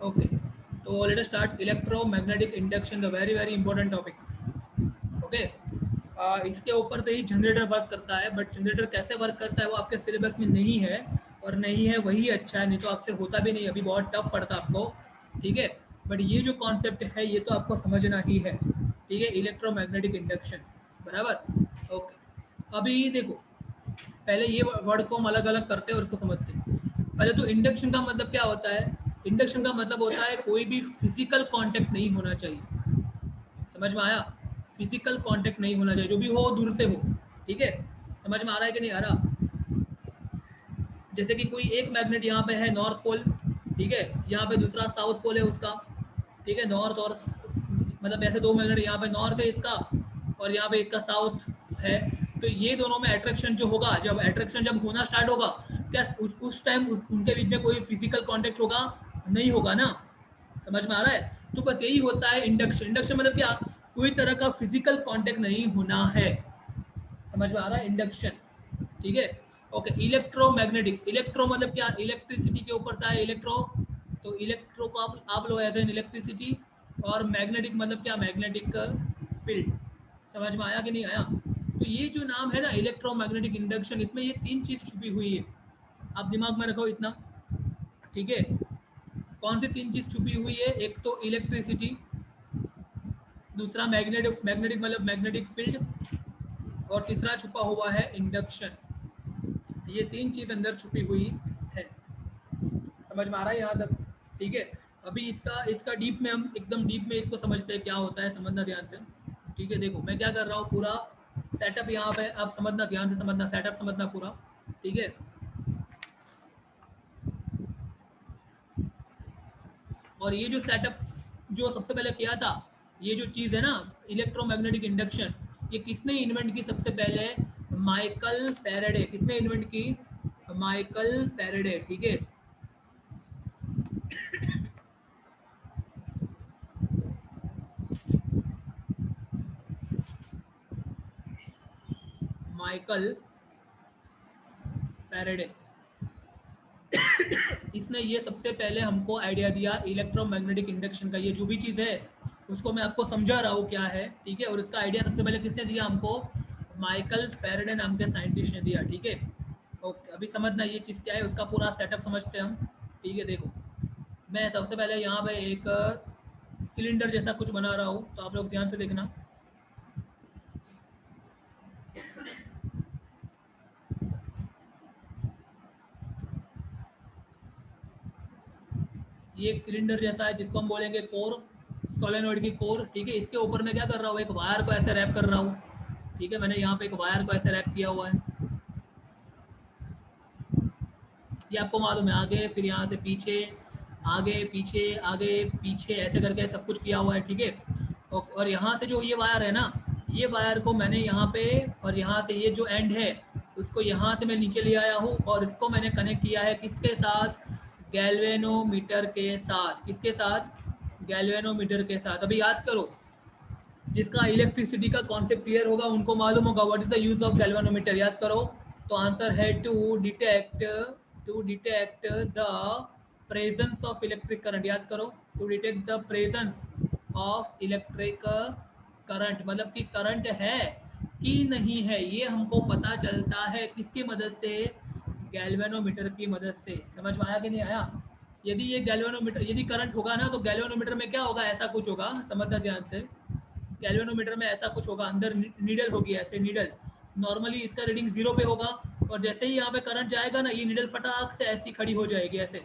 Okay, तो let us start electromagnetic induction, the very very important topic. Okay, इसके ऊपर से ही जनरेटर वर्क करता है, बट जनरेटर कैसे वर्क करता है वो आपके सिलेबस में नहीं है, और नहीं है वही अच्छा है, नहीं तो आपसे होता भी नहीं, अभी बहुत टफ पड़ता आपको। ठीक है, बट ये जो कॉन्सेप्ट है ये तो आपको समझना ही है। ठीक है, इलेक्ट्रोमैग्नेटिक इंडक्शन, बराबर। ओके, अभी देखो, पहले ये वर्ड को हम अलग अलग करते हैं और उसको समझते हैं। पहले तो इंडक्शन का मतलब क्या होता है? इंडक्शन का मतलब होता है कोई भी फिजिकल कांटेक्ट नहीं होना चाहिए। समझ में आया? फिजिकल कांटेक्ट नहीं होना चाहिए, जो भी हो दूर से हो। ठीक है, समझ में आ रहा है कि नहीं आ रहा? जैसे कि कोई एक मैग्नेट यहाँ पे है नॉर्थ पोल, ठीक है, यहाँ पे दूसरा साउथ पोल है उसका। ठीक है, नॉर्थ और मतलब ऐसे दो मैग्नेट, यहाँ पे नॉर्थ है इसका और यहाँ पे इसका साउथ है। तो ये दोनों में अट्रैक्शन जो होगा, जब अट्रैक्शन जब होना स्टार्ट होगा, क्या उस टाइम उनके बीच में कोई फिजिकल कांटेक्ट होगा? नहीं होगा ना। समझ में आ रहा है? तो बस यही होता है इंडक्शन। इंडक्शन मतलब क्या? कोई तरह का फिजिकल कांटेक्ट नहीं होना है। समझ में आ रहा है? इंडक्शन। ठीक है, ओके। इलेक्ट्रोमैग्नेटिक, इलेक्ट्रो मतलब क्या? इलेक्ट्रिसिटी के ऊपर से है इलेक्ट्रो, तो इलेक्ट्रो को आप लोग एज एन इलेक्ट्रिसिटी, और मैग्नेटिक मतलब क्या? Magnetic field. समझ में आया कि नहीं आया? तो ये जो नाम है ना इलेक्ट्रोमैग्नेटिक इंडक्शन, इसमें ये तीन चीज छुपी हुई है, आप दिमाग में रखो इतना। ठीक है, कौन सी तीन चीज छुपी हुई है? एक तो इलेक्ट्रिसिटी, दूसरा मैग्नेटिक, मैग्नेटिक मतलब मैग्नेटिक फील्ड, और तीसरा छुपा हुआ है इंडक्शन। ये तीन चीज अंदर छुपी हुई है। समझ में आ रहा है यहाँ तक? ठीक है, अभी इसका इसका डीप में, हम एकदम डीप में इसको समझते हैं क्या होता है, समझना ध्यान से। ठीक है, देखो मैं क्या कर रहा हूँ, पूरा सेटअप यहाँ पे आप समझना, ध्यान से समझना, सेटअप समझना पूरा। ठीक है, और ये जो सेटअप जो सबसे पहले किया था, ये जो चीज़ है ना इलेक्ट्रोमैग्नेटिक इंडक्शन, ये किसने इन्वेंट की सबसे पहले? Michael Faraday. किसने इन्वेंट की? Michael Faraday. ठीक है, माइकल फैराडे, इसने ये सबसे पहले हमको आइडिया दिया इलेक्ट्रोमैग्नेटिक इंडक्शन का। ये जो भी चीज़ है उसको मैं आपको समझा रहा हूँ क्या है। ठीक है, और इसका आइडिया सबसे पहले किसने दिया हमको? माइकल फैराडे नाम के साइंटिस्ट ने दिया। ठीक है, ओके, अभी समझना ये चीज़ क्या है, उसका पूरा सेटअप समझते हैं हम। ठीक है, देखो मैं सबसे पहले यहाँ पे एक सिलेंडर जैसा कुछ बना रहा हूँ, तो आप लोग ध्यान से देखना। ये एक सिलेंडर जैसा है जिसको हम बोलेंगे कोर, सोलेनोइड की कोर। ठीक है, इसके ऊपर मैं क्या कर रहा हूँ, एक वायर को ऐसे रैप कर रहा हूँ। ठीक है, मैंने यहाँ पे एक वायर को ऐसे रैप किया हुआ है, ये आपको मालूम है। आगे फिर यहाँ से पीछे, आगे पीछे, आगे पीछे, ऐसे करके सब कुछ किया हुआ है। ठीक है, और यहाँ से जो ये वायर है ना, ये वायर को मैंने यहाँ पे, और यहाँ से ये जो एंड है उसको यहाँ से मैं नीचे ले आया हूँ, और इसको मैंने कनेक्ट किया है किसके साथ? गैल्वेनोमीटर के साथ। किसके साथ? गैल्वेनोमीटर के साथ। अभी याद करो, जिसका इलेक्ट्रिसिटी का कॉन्सेप्ट क्लियर होगा उनको मालूम होगा what is the use of galvanometer. याद करो, तो आंसर है to detect the presence of electric current. याद करो, to detect the presence of electric current, मतलब कि करंट है कि नहीं है, ये हमको पता चलता है किसकी मदद से? गैल्वेनोमीटर की मदद से। समझ में आया कि नहीं आया? यदि ये गैल्वेनोमीटर, यदि करंट होगा ना, तो गैल्वेनोमीटर में क्या होगा? ऐसा कुछ होगा, समझना ध्यान से। गैल्वेनोमीटर में ऐसा कुछ होगा, अंदर नीडल होगी, ऐसे नीडल। नॉर्मली इसका रीडिंग 0 पे होगा, और जैसे ही यहाँ पे करंट जाएगा ना, ये नीडल फटाक से ऐसी खड़ी हो जाएगी ऐसे।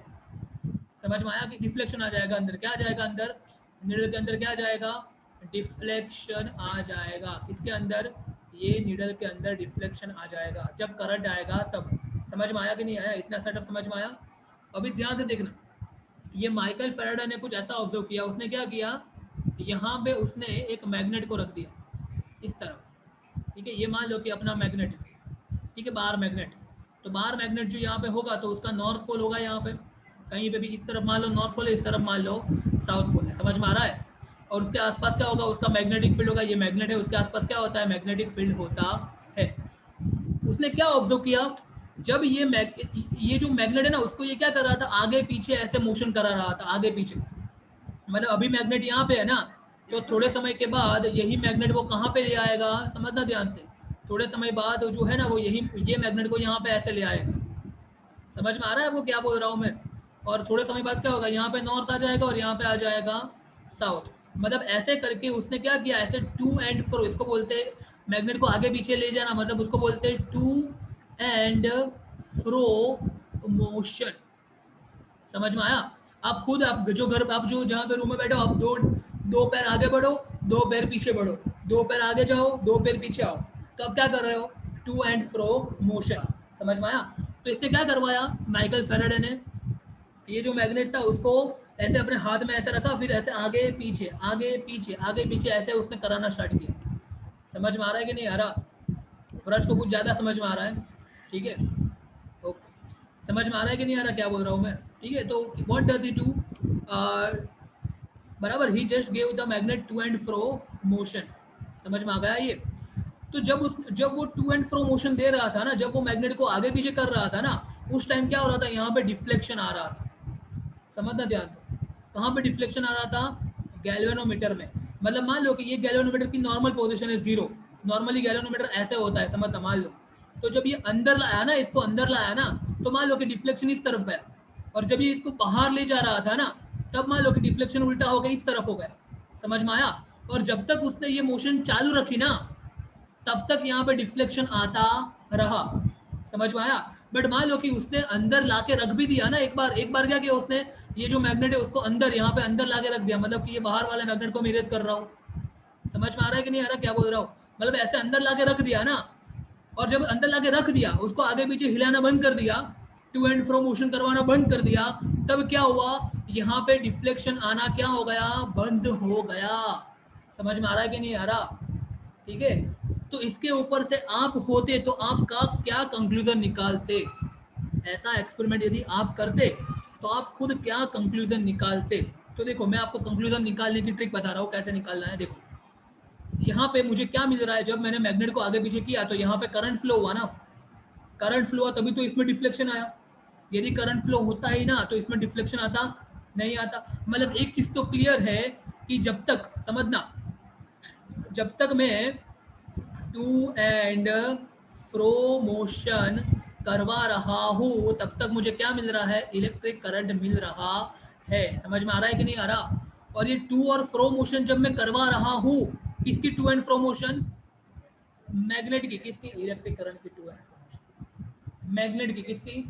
समझ में आया कि डिफ्लेक्शन आ जाएगा अंदर? क्या आ जाएगा अंदर? नीडल के अंदर क्या आ जाएगा? डिफ्लेक्शन आ जाएगा। किसके अंदर? ये नीडल के अंदर डिफ्लेक्शन आ जाएगा जब करंट आएगा तब। समझ में आया कि नहीं आया? इतना सेटअप समझ में आया? अभी ध्यान से देखना, ये माइकल फैराडे ने कुछ ऐसा ऑब्जर्व किया। उसने क्या किया, यहाँ पे उसने एक मैग्नेट को रख दिया इस तरफ। ठीक है, ये मान लो कि अपना मैग्नेट, ठीक है, बाहर मैग्नेट। तो बाहर मैग्नेट जो यहाँ पे होगा तो उसका नॉर्थ पोल होगा यहाँ पे, कहीं पे भी। इस तरफ मान लो नॉर्थ पोल है, इस तरफ मान लो साउथ पोल है। समझ में आ रहा है? और उसके आसपास क्या होगा? उसका मैग्नेटिक फील्ड होगा। ये मैग्नेट है, उसके आसपास क्या होता है? मैग्नेटिक फील्ड होता है। उसने क्या ऑब्जर्व किया? जब ये जो मैग्नेट है ना उसको ये क्या कर रहा था, आगे पीछे ऐसे मोशन करा रहा था, आगे पीछे। मतलब अभी मैग्नेट यहाँ पे है ना, तो थोड़े समय के बाद यही मैग्नेट वो कहाँ पे ले आएगा, समझना ध्यान से। थोड़े समय बाद जो है ना वो ये मैग्नेट को यहाँ पे ऐसे ले आएगा। समझ में आ रहा है आपको क्या बोल रहा हूँ मैं? और थोड़े समय बाद क्या होगा, यहाँ पे नॉर्थ आ जाएगा और यहाँ पे आ जाएगा साउथ। मतलब ऐसे करके उसने क्या किया, ऐसे टू एंड फ्रो, इसको बोलते हैं मैग्नेट को आगे पीछे ले जाना, मतलब उसको बोलते हैं टू एंड फ्रो मोशन। समझ में आया? आप खुद, आप जो घर, आप जो जहाँ पे रूम में बैठे हो, आप दो पैर आगे बढ़ो, दो पैर पीछे बढ़ो, दो पैर आगे जाओ, दो पैर पीछे आओ, तो आप क्या कर रहे हो, टू एंड फ्रो मोशन। समझ में आया? तो इससे क्या करवाया माइकल फेराडे ने, ये जो मैग्नेट था उसको ऐसे अपने हाथ में ऐसे रखा, फिर ऐसे आगे पीछे आगे पीछे आगे पीछे ऐसे उसने कराना स्टार्ट किया। समझ में आ रहा है कि नहीं आ रहा? व्रज को कुछ ज्यादा समझ में आ रहा है? ठीक है, ओके। समझ में आ रहा है कि नहीं आ रहा क्या बोल रहा हूँ मैं? ठीक है, तो व्हाट डज ही डू, बराबर, he just gave the magnet to and fro motion. समझ में आ गया ये? तो जब वो टू एंड फ्रो मोशन दे रहा था ना, जब वो मैग्नेट को आगे पीछे कर रहा था ना, उस टाइम क्या हो रहा था, यहाँ पे डिफ्लेक्शन आ रहा था। समझना ध्यान से, कहाँ पे डिफ्लेक्शन आ रहा था, गैल्वेनोमीटर में। मतलब मान लो कि ये गैल्वेनोमीटर की नॉर्मल पोजीशन है 0। नॉर्मली गैल्वेनोमीटर ऐसे होता है, समझना, मान लो। तो जब ये अंदर लाया ना, इसको अंदर लाया ना, तो मान लो कि डिफ्लेक्शन इस तरफ गया, और जब ये इसको बाहर ले जा रहा था ना, तब मान लो कि डिफ्लेक्शन उल्टा हो गया, इस तरफ हो गया। समझ में आया? और जब तक उसने ये मोशन चालू रखी ना, तब तक यहाँ पे डिफ्लेक्शन आता रहा। समझ में आया? बट मान लो कि उसने अंदर लाके रख भी दिया ना, एक बार क्या किया उसने, ये जो मैग्नेट है उसको अंदर, यहाँ पे अंदर लाके रख दिया, मतलब कि ये बाहर वाले मैग्नेट को मैं इरेज कर रहा हूँ। समझ में आ रहा है कि नहीं आ रहा क्या बोल रहा हूँ? मतलब ऐसे अंदर लाके रख दिया ना, और जब अंदर लाके रख दिया, उसको आगे पीछे हिलाना बंद कर दिया, टू एंड फ्रो मोशन करवाना बंद कर दिया, तब क्या हुआ, यहाँ पे डिफ्लेक्शन आना क्या हो गया, बंद हो गया। समझ में आ रहा है कि नहीं आ रहा? ठीक है, तो इसके ऊपर से आप होते तो आपका क्या कंक्लूजन निकालते, ऐसा एक्सपेरिमेंट यदि आप करते तो आप खुद क्या कंक्लूजन निकालते? तो देखो, मैं आपको कंक्लूजन निकालने की ट्रिक बता रहा हूँ, कैसे निकालना है। देखो, यहाँ पे मुझे क्या मिल रहा है, जब मैंने मैग्नेट को आगे पीछे किया तो यहाँ पे करंट फ्लो हुआ ना, करंट फ्लो हुआ तभी तो इसमें डिफ्लेक्शन आया। यदि करंट फ्लो होता ही ना तो इसमें डिफ्लेक्शन आता नहीं आता। मतलब एक चीज तो क्लियर है कि जब तक, समझना, जब तक मैं टू एंड फ्रो मोशन करवा रहा हूँ, तब तक मुझे क्या मिल रहा है, इलेक्ट्रिक करंट मिल रहा है। समझ में आ रहा है कि नहीं आ रहा? और ये टू और फ्रो मोशन जब मैं करवा रहा हूँ, किसकी to and fro motion, magnet की, किसकी, इलेक्ट्रिक करंट की to and fro motion, magnet की, किसकी,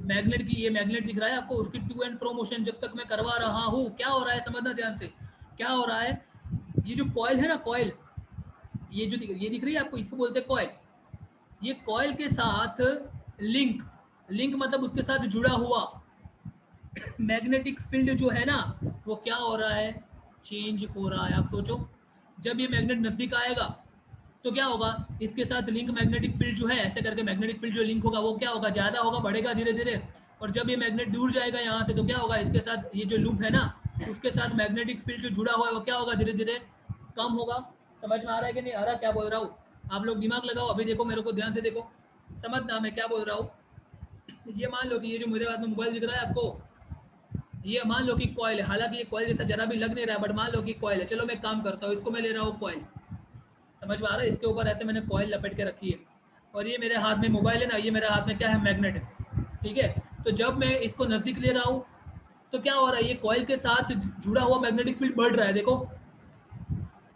मैग्नेट की। ये मैग्नेट दिख रहा है आपको, उसकी टू एंड फ्रो मोशन जब तक मैं करवा रहा हूँ, क्या हो रहा है, समझना ध्यान से, क्या हो रहा है, ये जो कॉइल है ना, कॉइल, ये जो ये दिख रही है आपको, इसको बोलते हैं कॉइल। ये कॉइल के साथ लिंक, लिंक मतलब उसके साथ जुड़ा हुआ मैग्नेटिक फील्ड जो है ना, वो क्या हो रहा है, चेंज हो रहा है। आप सोचो, जब ये मैग्नेट नजदीक आएगा तो क्या होगा, इसके साथ लिंक मैग्नेटिक फील्ड जो है, ऐसे करके मैग्नेटिक फील्ड जो लिंक होगा वो क्या होगा, ज्यादा होगा, बढ़ेगा धीरे धीरे। और जब ये मैग्नेट दूर जाएगा यहाँ से, तो क्या होगा, इसके साथ ये जो लूप है ना, उसके साथ मैग्नेटिक फील्ड जो जुड़ा हुआ है वो क्या होगा, धीरे धीरे कम होगा। समझ में आ रहा है कि नहीं आ रहा क्या बोल रहा हूँ? आप लोग दिमाग लगाओ, अभी देखो मेरे को ध्यान से देखो, समझना मैं क्या बोल रहा हूँ। ये मान लो कि ये जो मेरे हाथ में मोबाइल दिख रहा है आपको, ये मान लो कि कॉइल है, हालांकि ये कॉइल जैसा जरा भी लग नहीं रहा है, बट मान लो कि कॉइल है। चलो मैं काम करता हूँ, इसको मैं ले रहा हूँ कॉइल। समझ में आ रहा है? इसके ऊपर ऐसे मैंने कॉइल लपेट के रखी है, और ये मेरे हाथ में मोबाइल है ना, ये मेरे हाथ में क्या है, मैग्नेट है। ठीक है, तो जब मैं इसको नजदीक ले रहा हूँ तो क्या हो रहा है, ये कॉइल के साथ जुड़ा हुआ मैग्नेटिक फील्ड बढ़ रहा है, देखो।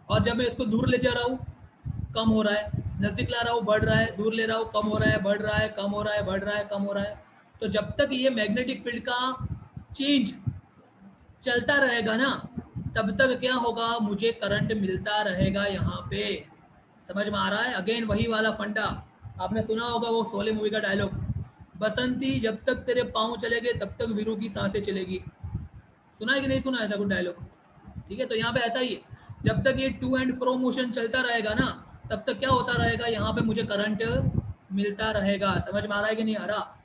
और जब मैं इसको दूर ले जा रहा हूँ, कम हो रहा है, नजदीक ला रहा हूँ, बढ़ रहा है, दूर ले रहा हूँ, कम हो रहा है, बढ़ रहा है, कम हो रहा है, बढ़ रहा है, कम हो रहा है। तो जब तक ये मैग्नेटिक फील्ड का चेंज चलता रहेगा ना, तब तक क्या होगा, मुझे करंट मिलता रहेगा यहाँ पे। समझ में आ रहा है? अगेन वही वाला फंडा, आपने सुना होगा वो शोले मूवी का डायलॉग, बसंती जब तक तेरे पाँव चलेंगे तब तक वीरू की सांसें चलेगी। सुना है कि नहीं सुना है ऐसा कुछ डायलॉग? ठीक है, तो यहाँ पे ऐसा ही है, जब तक ये टू एंड फ्रो मोशन चलता रहेगा ना, तब तक क्या होता रहेगा, यहाँ पे मुझे करंट मिलता रहेगा। समझ में आ रहा है कि नहीं आ रहा?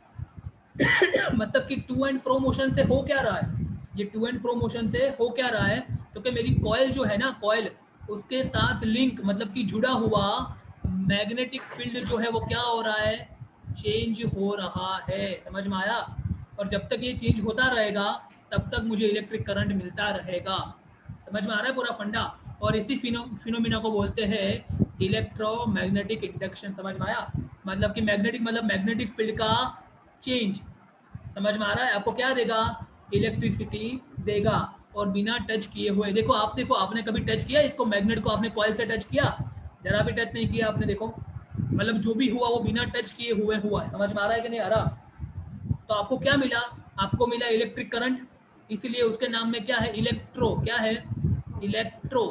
मतलब कि टू एंड फ्रो मोशन से हो क्या रहा है, ये टू एंड फ्रो मोशन से हो क्या रहा है, तो कि मेरी कॉइल जो है ना, कॉइल, उसके साथ लिंक मतलब कि जुड़ा हुआ मैग्नेटिक फील्ड जो है वो क्या हो रहा है, चेंज हो रहा है। समझ में आया? और जब तक ये चेंज होता रहेगा तब तक मुझे इलेक्ट्रिक करंट मिलता रहेगा। समझ में आ रहा है पूरा फंडा? और इसी फिनोमिना को बोलते हैं इलेक्ट्रोमैग्नेटिक इंडक्शन। समझ में आया? मतलब कि मैग्नेटिक मतलब मैग्नेटिक फील्ड का चेंज। समझ में आ रहा है? आपको क्या देगा? इलेक्ट्रिसिटी देगा। और बिना टच किए हुए, देखो आप, देखो आपने कभी टच किया इसको, मैग्नेट को आपने कॉइल से टच किया? जरा भी टच नहीं किया आपने। देखो मतलब जो भी हुआ वो बिना टच किए हुए हुआ है। समझ में आ रहा है कि नहीं आ रहा? तो आपको क्या मिला? आपको मिला इलेक्ट्रिक करंट। इसीलिए उसके नाम में क्या है? इलेक्ट्रो। क्या है? इलेक्ट्रो।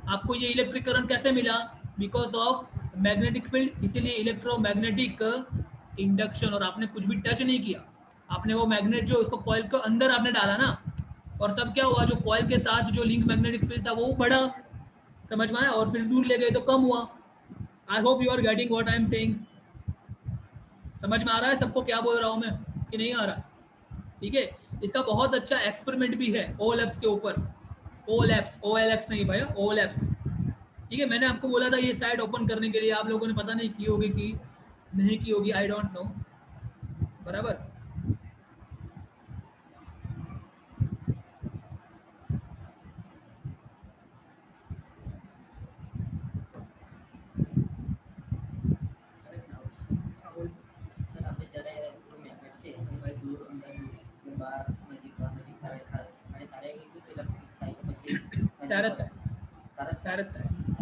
आपको ये इलेक्ट्रिक करंट कैसे मिला? बिकॉज ऑफ मैग्नेटिक फील्ड, इसीलिए इलेक्ट्रोमैग्नेटिक इंडक्शन। और आपने कुछ भी टच नहीं किया, आपने वो मैग्नेट जो उसको कॉइल के अंदर आपने डाला ना, और तब क्या हुआ? जो कॉइल के साथ जो लिंक मैग्नेटिक फील्ड था वो बढ़ा। समझ में आया? और फिर दूर ले गए तो कम हुआ। I hope you are getting what I am saying. समझ में आ रहा है सबको क्या बोल रहा हूँ मैं कि नहीं आ रहा? ठीक है। इसका बहुत अच्छा एक्सपेरिमेंट भी है ओ लैब्स के ऊपर। ओ लैब्स, ओ एल एक्स नहीं भाई, ओ लैब्स। ठीक है, मैंने आपको बोला था ये साइट ओपन करने के लिए, आप लोगों ने पता नहीं की होगी कि नहीं की होगी, आई डोंट नो। बराबर।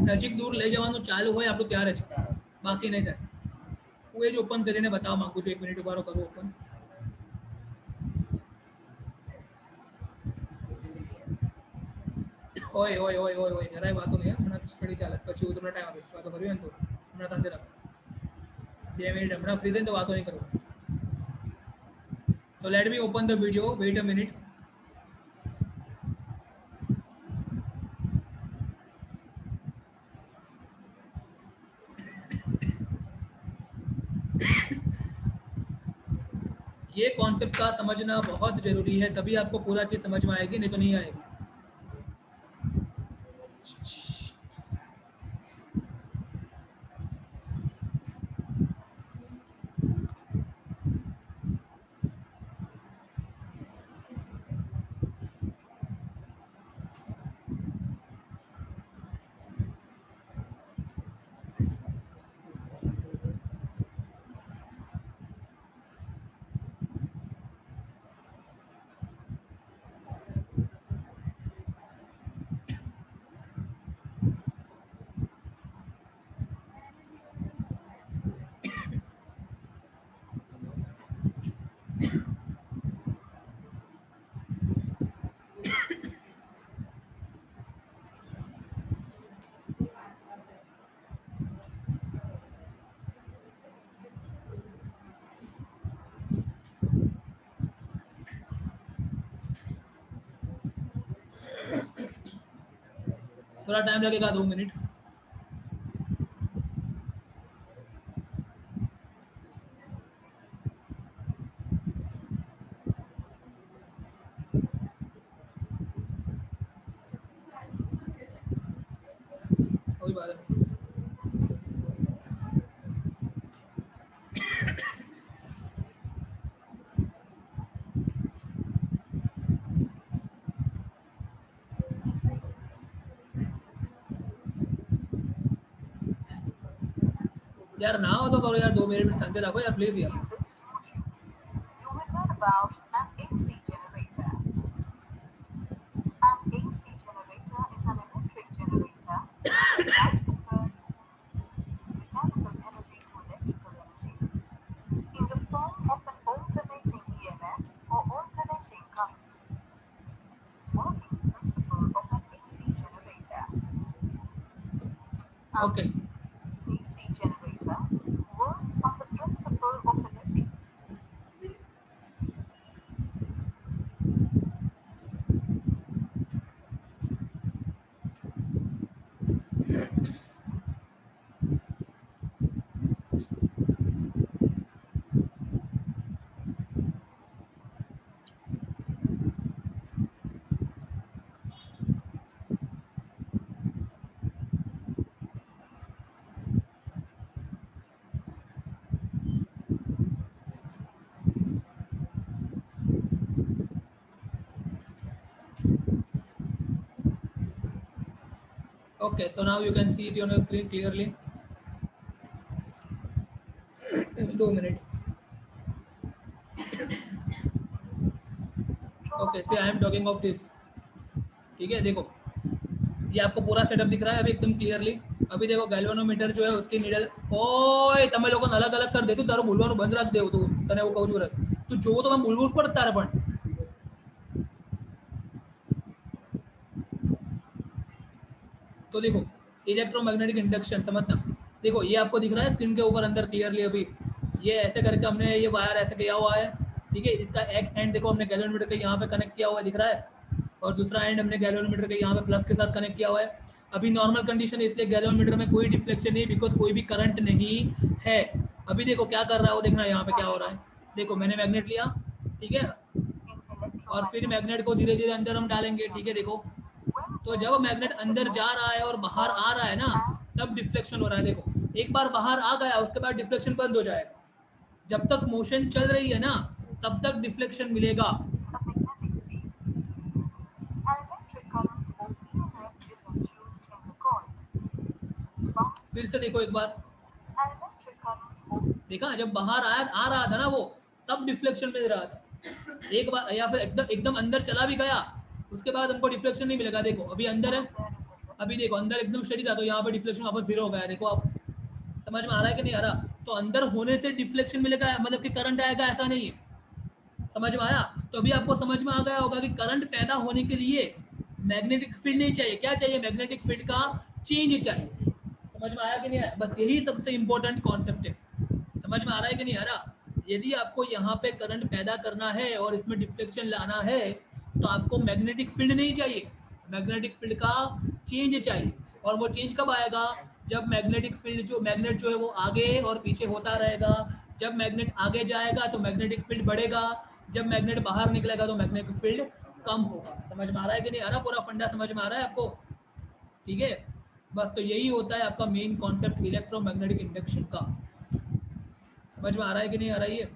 નજીક દૂર લઈ જવાનું ચાલુ હોય આપણું ત્યારે જ, બાકી નહીં થાય. હું એ જ ઓપન કરીને બતાવવા માંગુ છું. 1 મિનિટ ઉભારો કરું ઓપન. ઓય ઓય ઓય ઓય ઓય જરાય વાતો નહીં. હમણાં સ્ટડી ચાલે પછી હું તમને ટાઈમ આપીશ. વાતો કરવી હોય ને તો હમણાં શાંતિ રાખો. 2 મિનિટ હમણાં ફ્રી થઈને તો વાતો નહીં કરું. તો let me open the video. Wait a minute. ये कॉन्सेप्ट का समझना बहुत ज़रूरी है, तभी आपको पूरा चीज़ समझ में आएगी, नहीं तो नहीं आएगी. थोड़ा टाइम लगेगा, 2 मिनट. कोई बात नहीं. यार ना हो तो करो यार, 2 मिनट में शांति रखो यार प्लीज यार. You will learn about an AC generator. An AC generator is an electric generator that converts mechanical energy to electrical energy in the form of an alternating EMF or alternating current. Working principle of an AC generator. Okay. AC generator works on the principle of electric. Okay, so now you can see it on your screen clearly. 2 minutes. Okay, see I am talking of this. ठीक है, देखो ये आपको पूरा setup दिख रहा है अभी एकदम क्लियरली. अभी देखो गैल्वेनोमीटर जो है उसकी नीडल ओए તમે લોકોને અલગ અલગ કરી દેતું તારું બોલવાનું બંધ રાખ દેવું તું તને એવું કહું છું રે તું જોવો તો મેં બોલવું જ પડે તારે પણ. तो देखो इलेक्ट्रोमैग्नेटिक इंडक्शन समझना. देखो ये आपको दिख रहा है स्क्रीन के ऊपर अंदर क्लियरली. अभी ये ऐसे करके हमने ये वायर ऐसे किया हुआ है. ठीक है, इसका एक एंड देखो हमने गैल्वेनोमीटर के यहाँ पे कनेक्ट किया हुआ है, दिख रहा है. और दूसरा एंड हमने गैल्वेनोमीटर के यहाँ पे प्लस के साथ कनेक्ट किया हुआ है. अभी नॉर्मल कंडीशन है इसलिए गैल्वेनोमीटर में कोई डिफ्लेक्शन नहीं, बिकॉज कोई भी करंट नहीं है. अभी देखो क्या कर रहा है वो देखना यहाँ पे क्या हो रहा है. देखो मैंने मैग्नेट लिया, ठीक है, और फिर मैग्नेट को धीरे धीरे अंदर हम डालेंगे. ठीक है, देखो तो जब मैग्नेट अंदर जा रहा है और बाहर आ रहा है ना तब डिफ्लेक्शन हो रहा है. देखो एक बार बाहर आ गया उसके बाद डिफ्लेक्शन बंद हो जाएगा. जब तक मोशन चल रही है ना तब तक डिफ्लेक्शन मिलेगा. फिर से देखो एक बार, देखा जब बाहर आ रहा था ना वो तब डिफ्लेक्शन मिल रहा था. एक बार या फिर एकदम अंदर चला भी गया उसके बाद हमको डिफ्लेक्शन नहीं मिलेगा. देखो अभी अंदर है, अभी देखो अंदर एकदम स्टडी था तो यहाँ पे डिफ्लेक्शन वापस 0 हो गया. देखो आप समझ में आ रहा है कि नहीं आ रहा. तो अंदर होने से डिफ्लेक्शन मिलेगा मतलब कि करंट आएगा ऐसा नहीं है. समझ में आया. तो अभी आपको समझ में आ गया होगा कि करंट पैदा होने के लिए मैग्नेटिक फील्ड नहीं चाहिए. क्या चाहिए? मैग्नेटिक फील्ड का चेंज चाहिए. समझ में आया कि नहीं आया? बस यही सबसे इंपॉर्टेंट कॉन्सेप्ट है. समझ में आ रहा है कि नहीं आ रहा. यदि आपको यहाँ पे करंट पैदा करना है और इसमें डिफ्लेक्शन लाना है तो आपको मैग्नेटिक फील्ड नहीं चाहिए, मैग्नेटिक फील्ड का चेंज चाहिए. और वो चेंज कब आएगा? जब मैग्नेटिक फील्ड जो मैग्नेट जो है वो आगे और पीछे होता रहेगा. जब मैग्नेट आगे जाएगा तो मैग्नेटिक फील्ड बढ़ेगा, जब मैग्नेट बाहर निकलेगा तो मैग्नेटिक फील्ड कम होगा. समझ में आ रहा है कि नहीं आ रहा? पूरा फंडा समझ में आ रहा है आपको? ठीक है, बस तो यही होता है आपका मेन कॉन्सेप्ट इलेक्ट्रोमैग्नेटिक इंडक्शन का. समझ में आ रहा है कि नहीं आ रहा है ये?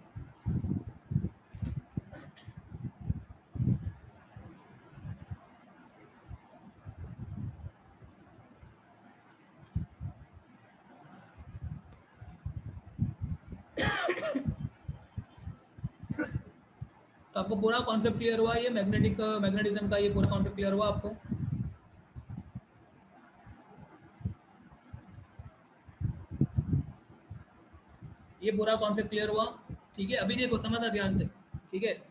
तो आपको पूरा कॉन्सेप्ट क्लियर हुआ? ये मैग्नेटिज्म का ये पूरा कॉन्सेप्ट क्लियर हुआ आपको? ये पूरा कॉन्सेप्ट क्लियर हुआ? ठीक है, अभी देखो समझना ध्यान से. ठीक है,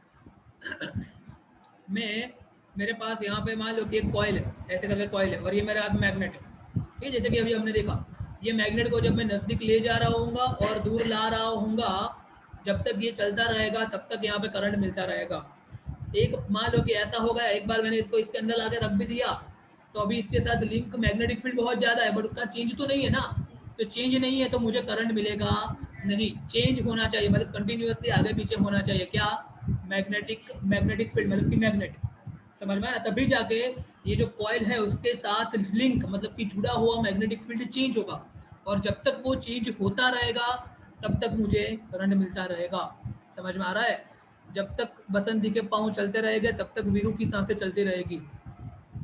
मेरे पास यहाँ पे मान लो कि एक कॉइल है, ऐसे करके कॉइल है और ये मेरे हाथ में मैग्नेट है. ठीक है, जैसे कि अभी हमने देखा ये मैग्नेट को जब मैं नजदीक ले जा रहा हूँगा और दूर ला रहा हूँगा, जब तक ये चलता रहेगा तब तक यहाँ पे करंट मिलता रहेगा. एक मान लो कि ऐसा हो गया, एक बार मैंने इसको इसके अंदर लाके रख भी दिया तो अभी इसके साथ लिंक मैग्नेटिक फील्ड बहुत ज़्यादा है बट उसका चेंज तो नहीं है ना. तो चेंज नहीं है तो मुझे करंट मिलेगा नहीं. चेंज होना चाहिए मतलब कंटिन्यूअसली आगे पीछे होना चाहिए. क्या? मैग्नेटिक फील्ड मतलब कि मैग्नेट. समझ में आया? तभी जाके ये जो कॉइल है उसके साथ लिंक मतलब कि जुड़ा हुआ मैग्नेटिक फील्ड चेंज होगा. और जब तक वो चेंज होता रहेगा तब तक मुझे करंट मिलता रहेगा. समझ में आ रहा है? जब तक बसंती के पाँव चलते रहेंगे तब तक वीरू की सांसें चलती रहेगी.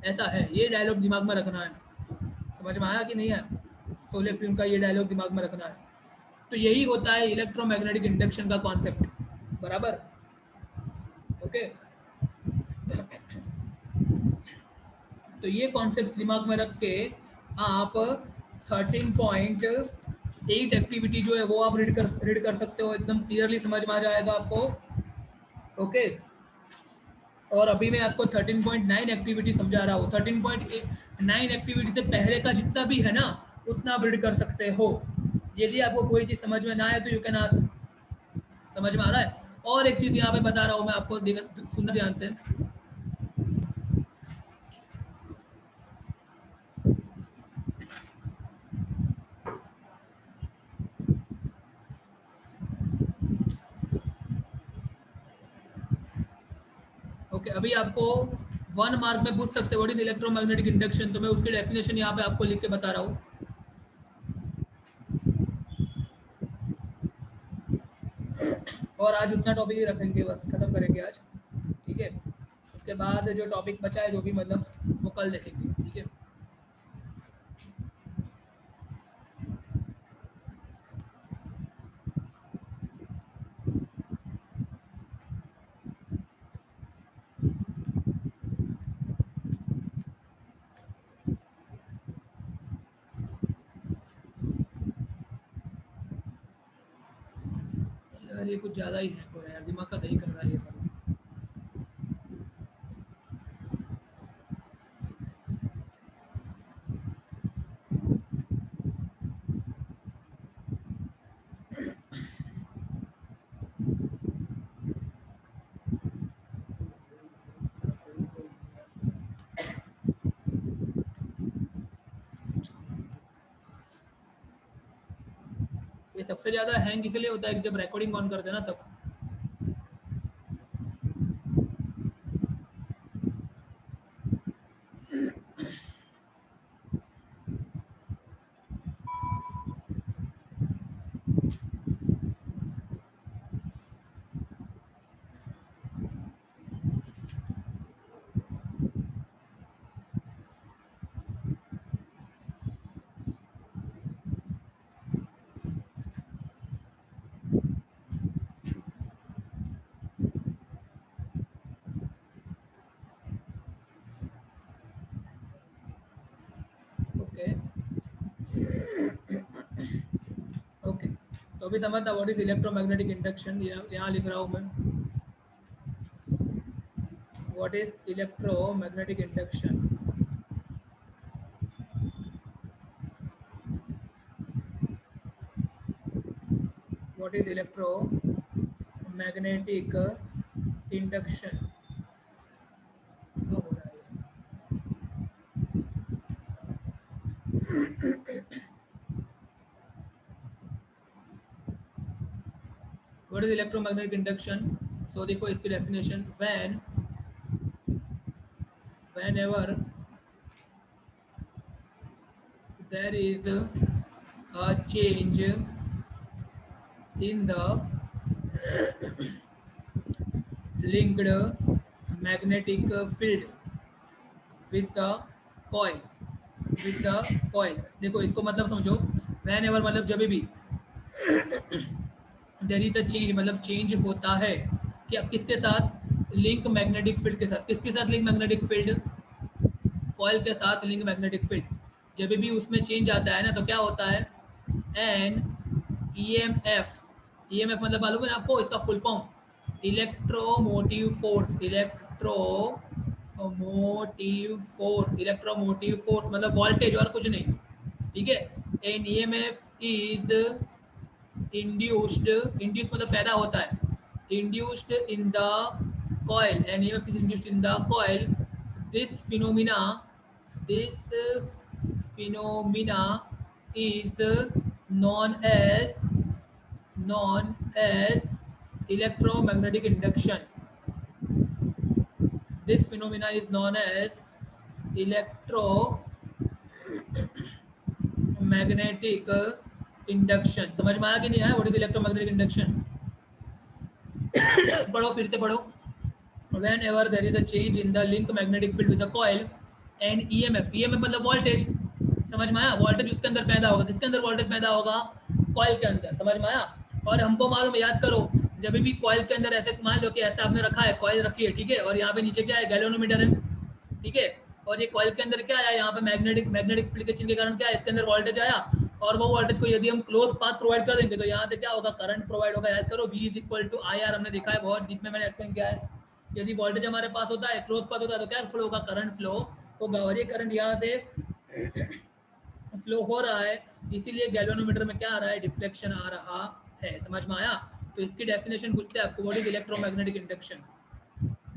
ऐसा है, ये डायलॉग दिमाग में रखना है. समझ में आया कि नहीं आया? शोले फिल्म का ये डायलॉग दिमाग में रखना है. तो यही होता है इलेक्ट्रोमैग्नेटिक इंडक्शन का कॉन्सेप्ट. बराबर? ओके. तो ये कॉन्सेप्ट दिमाग में रख के आप 13.8 एक्टिविटी जो है वो आप रीड कर सकते हो. एकदम क्लियरली समझ में आ जाएगा आपको. ओके. और अभी मैं आपको 13.9 एक्टिविटी समझा रहा हूँ. 13.9 एक्टिविटी से पहले का जितना भी है ना उतना आप रीड कर सकते हो. यदि आपको कोई चीज़ समझ में ना आए तो यू कैन आस्क. समझ में आ रहा है? और एक चीज़ यहाँ पे बता रहा हूँ मैं आपको, सुनना ध्यान से. ओके, अभी आपको 1 मार्क में पूछ सकते व्हाट इज इलेक्ट्रोमैग्नेटिक इंडक्शन. तो मैं उसकी डेफिनेशन यहाँ पे आपको लिख के बता रहा हूँ. और आज उतना टॉपिक ही रखेंगे, बस खत्म करेंगे आज. ठीक है, उसके बाद जो टॉपिक बचा है जो भी मतलब वो कल देखेंगे. ठीक है, कुछ ज़्यादा ही हैंग हो रहा है यार, दिमाग का दही कर रहा है ये सब। ये सबसे ज़्यादा हैंग इसलिए होता है कि जब रिकॉर्डिंग ऑन करते हैं ना तब। ओके ओके, तो अभी समझता व्हाट इज इलेक्ट्रोमैग्नेटिक इंडक्शन। यहाँ लिख रहा हूँ मैं, what is electromagnetic induction. What is electromagnetic induction. हो रहा है व्हाट इज इलेक्ट्रोमैग्नेटिक इंडक्शन। सो देखो इसकी definition, whenever there is a change in the linked magnetic field with the coil, देखो इसको मतलब समझो, whenever मतलब जब भी देयर इज अ चेंज मतलब चेंज होता है कि किसके साथ, लिंक मैग्नेटिक फील्ड के साथ। किसके साथ लिंक मैग्नेटिक फील्ड, कॉइल के साथ लिंक मैग्नेटिक फील्ड। जब भी उसमें चेंज आता है ना तो क्या होता है, एन ईएमएफ। ईएमएफ मतलब मालूम है आपको, इसका full form electromotive force. Electromotive force मतलब वोल्टेज और कुछ नहीं, ठीक है। एन ईएमएफ इज इंड्यूस्ड मतलब पैदा होता है, induced in the coil. An EMF is induced in the coil. This phenomena is known as electromagnetic induction. This phenomena is known as electromagnetic induction. समझ में आया कि नहीं आया, व्हाट इज इलेक्ट्रोमैग्नेटिक इंडक्शन। पढ़ो, फिर से पढ़ो। Whenever there is a change in the link magnetic field with the coil and EMF मतलब वोल्टेज, समझ में आया। वोल्टेज उसके अंदर पैदा होगा, किसके अंदर वोल्टेज पैदा होगा, कॉइल के अंदर, समझ में आया। और हमको मालूम है, याद करो, जब भी कॉइल के अंदर ऐसे मान लो कि ऐसा आपने रखा है, कॉइल रखी है, ठीक है, और यहाँ पे नीचे क्या है, गैल्वेनोमीटर है, ठीक है। और ये कॉइल के अंदर क्या आया, यहाँ पे मैग्नेटिक फील्ड के चिन्ह के कारण क्या है, इसके अंदर वोल्टेज आया। और वो वोल्टेज को यदि हम क्लोज पाथ प्रोवाइड कर देंगे तो यहाँ से क्या होगा, करंट प्रोवाइड होगा। याद करो, V is equal to IR, हमने देखा है बहुत डीप में, मैंने एक्सप्लेन किया है। यदि वोल्टेज हमारे पास होता है, क्लोज पाथ होता है, तो क्या फ्लो होगा, करंट फ्लो होगा। और ये करंट यहाँ से फ्लो हो रहा है, इसीलिए गैल्वेनोमीटर में क्या आ रहा है, डिफ्लेक्शन आ रहा है। समझ में आया। तो इसकी डेफिनेशन पूछते हैं आपको, व्हाट इज इलेक्ट्रोमैग्नेटिक इंडक्शन।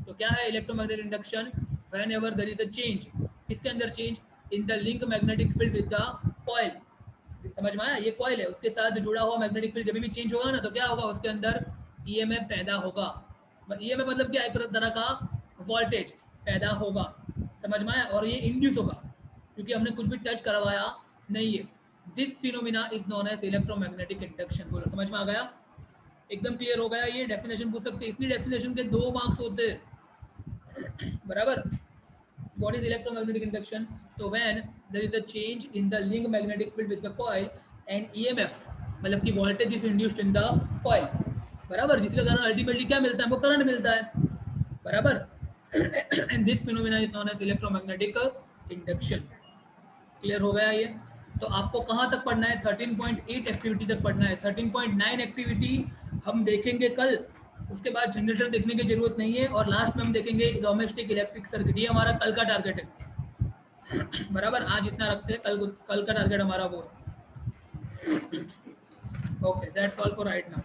तो क्या है electromagnetic induction, whenever there is a change, किसके अंदर change, in the link magnetic field with the coil. समझ में आया, ये कॉइल है, उसके साथ जुड़ा हुआ मैग्नेटिक फील्ड जब भी चेंज होगा ना तो क्या होगा, उसके अंदर ईएमएफ पैदा होगा। ईएमएफ मतलब क्या, एक तरह का वोल्टेज पैदा होगा, समझ में आया। और ये इंड्यूस होगा क्योंकि हमने कुछ भी टच करवाया नहीं है। This phenomena is known as electromagnetic induction. बोलो, समझ में आ गया, एकदम क्लियर हो गया। ये डेफिनेशन पूछ सकते, इतनी डेफिनेशन के 2 मार्क्स होते हैं, बराबर। What is electromagnetic induction? So when there is a change in the link magnetic field with the coil and EMF मतलब कि voltage is induced in the coil, बराबर, जिसके कारण अल्टीमेटली क्या मिलता है, हमको करंट मिलता है, बराबर। and this phenomena is known as electromagnetic induction. Clear हो गया ये। तो आपको कहाँ तक पढ़ना है, 13.8 एक्टिविटी तक पढ़ना है। 13.9 एक्टिविटी हम देखेंगे कल, उसके बाद जनरेटर देखने की जरूरत नहीं है, और लास्ट में हम देखेंगे डोमेस्टिक इलेक्ट्रिक सर्किट। ये हमारा कल का टारगेट है, बराबर। आज इतना रखते हैं, कल का टारगेट हमारा वो है। Okay, that's all for right now.